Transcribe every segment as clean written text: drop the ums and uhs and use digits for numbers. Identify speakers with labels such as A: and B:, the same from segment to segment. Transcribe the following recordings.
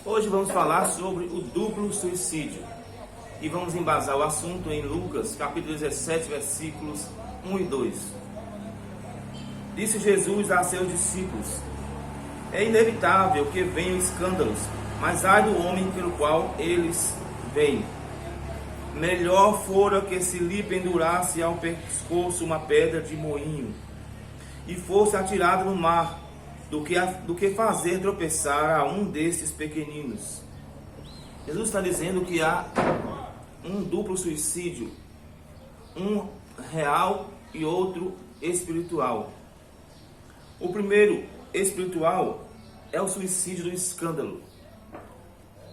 A: Hoje vamos falar sobre o duplo suicídio e vamos embasar o assunto em Lucas, capítulo 17, versículos 1 e 2. Disse Jesus a seus discípulos: é inevitável que venham escândalos, mas ai do homem pelo qual eles vêm. Melhor fora que se lhe pendurasse ao pescoço uma pedra de moinho e fosse atirado no mar, do que fazer tropeçar a um desses pequeninos. Jesus está dizendo que há um duplo suicídio, um real e outro espiritual. O primeiro, espiritual, é o suicídio do escândalo.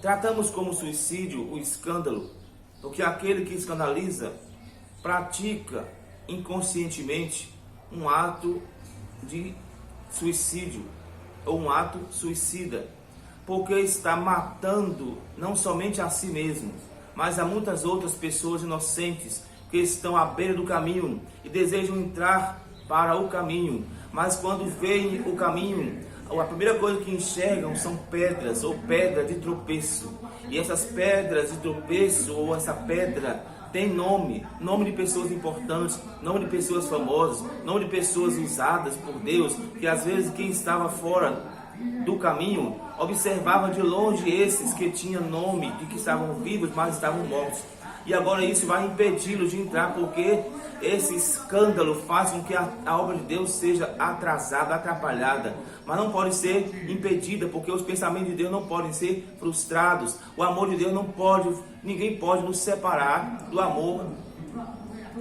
A: Tratamos como suicídio o escândalo, porque aquele que escandaliza pratica inconscientemente um ato de suicídio ou um ato suicida, porque está matando não somente a si mesmo, mas a muitas outras pessoas inocentes que estão à beira do caminho e desejam entrar para o caminho, mas quando veem o caminho, a primeira coisa que enxergam são pedras ou pedra de tropeço. E essas pedras de tropeço ou essa pedra tem nome de pessoas importantes, nome de pessoas famosas, nome de pessoas usadas por Deus, que às vezes quem estava fora do caminho observava de longe esses que tinham nome de que estavam vivos, mas estavam mortos. E agora isso vai impedi-los de entrar, porque esse escândalo faz com que a obra de Deus seja atrasada, atrapalhada, mas não pode ser impedida, porque os pensamentos de Deus não podem ser frustrados. O amor de Deus não pode, ninguém pode nos separar do amor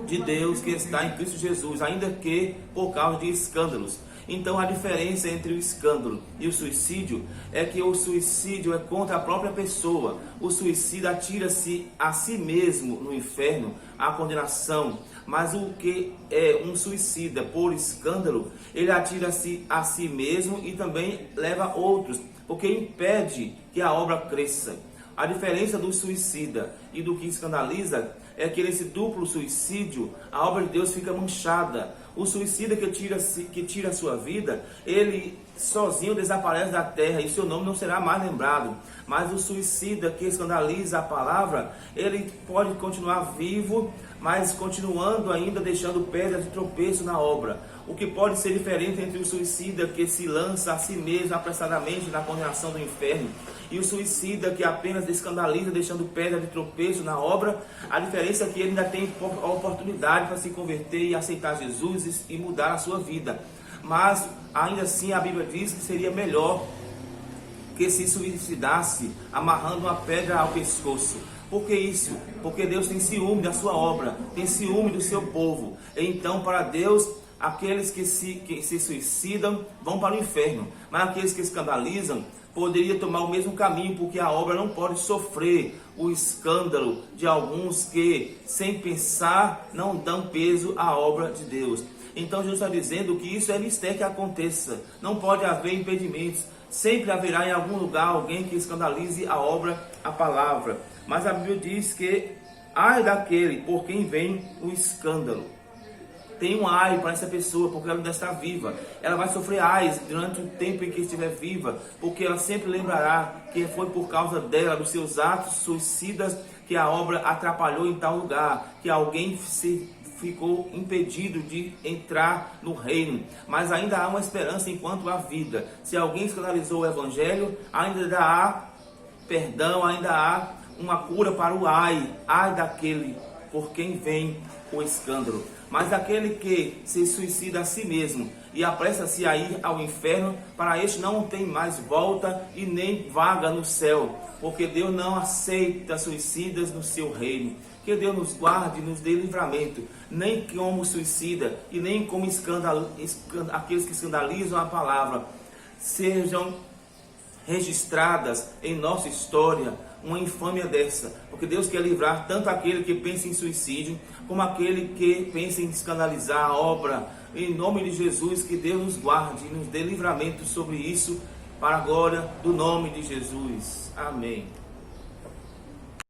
A: de Deus que está em Cristo Jesus, ainda que por causa de escândalos. Então a diferença entre o escândalo e o suicídio é que o suicídio é contra a própria pessoa. O suicida atira-se a si mesmo no inferno, à condenação. Mas o que é um suicida por escândalo, ele atira-se a si mesmo e também leva outros, porque impede que a obra cresça. A diferença do suicida e do que escandaliza é que nesse duplo suicídio, a obra de Deus fica manchada. O suicida que tira a sua vida, ele sozinho desaparece da terra e seu nome não será mais lembrado. Mas o suicida que escandaliza a palavra, ele pode continuar vivo, mas continuando ainda deixando pedras de tropeço na obra. O que pode ser diferente entre o suicida que se lança a si mesmo apressadamente na condenação do inferno e o suicida que apenas escandaliza deixando pedra de tropeço na obra, a diferença é que ele ainda tem a oportunidade para se converter e aceitar Jesus e mudar a sua vida. Mas ainda assim a Bíblia diz que seria melhor que se suicidasse amarrando uma pedra ao pescoço. Por que isso? Porque Deus tem ciúme da sua obra, tem ciúme do seu povo. Então, para Deus, aqueles que se suicidam vão para o inferno, mas aqueles que escandalizam poderiam tomar o mesmo caminho, porque a obra não pode sofrer o escândalo de alguns que, sem pensar, não dão peso à obra de Deus. Então Jesus está dizendo que isso é mistério que aconteça, não pode haver impedimentos. Sempre haverá em algum lugar alguém que escandalize a obra, a palavra. Mas a Bíblia diz que ai daquele por quem vem o escândalo. Tem um ai para essa pessoa, porque ela ainda está viva. Ela vai sofrer ais durante o tempo em que estiver viva, porque ela sempre lembrará que foi por causa dela, dos seus atos suicidas, que a obra atrapalhou em tal lugar, que alguém ficou impedido de entrar no reino. Mas ainda há uma esperança enquanto há vida. Se alguém escandalizou o evangelho, ainda há perdão, ainda há uma cura para o ai daquele por quem vem o escândalo. Mas aquele que se suicida a si mesmo e apressa-se a ir ao inferno, para este não tem mais volta e nem vaga no céu, porque Deus não aceita suicidas no seu reino. Que Deus nos guarde e nos dê livramento, nem como suicida e nem como aqueles que escandalizam a palavra sejam registradas em nossa história uma infâmia dessa, porque Deus quer livrar tanto aquele que pensa em suicídio, como aquele que pensa em escandalizar a obra. Em nome de Jesus, que Deus nos guarde e nos dê livramento sobre isso, para a glória do nome de Jesus. Amém.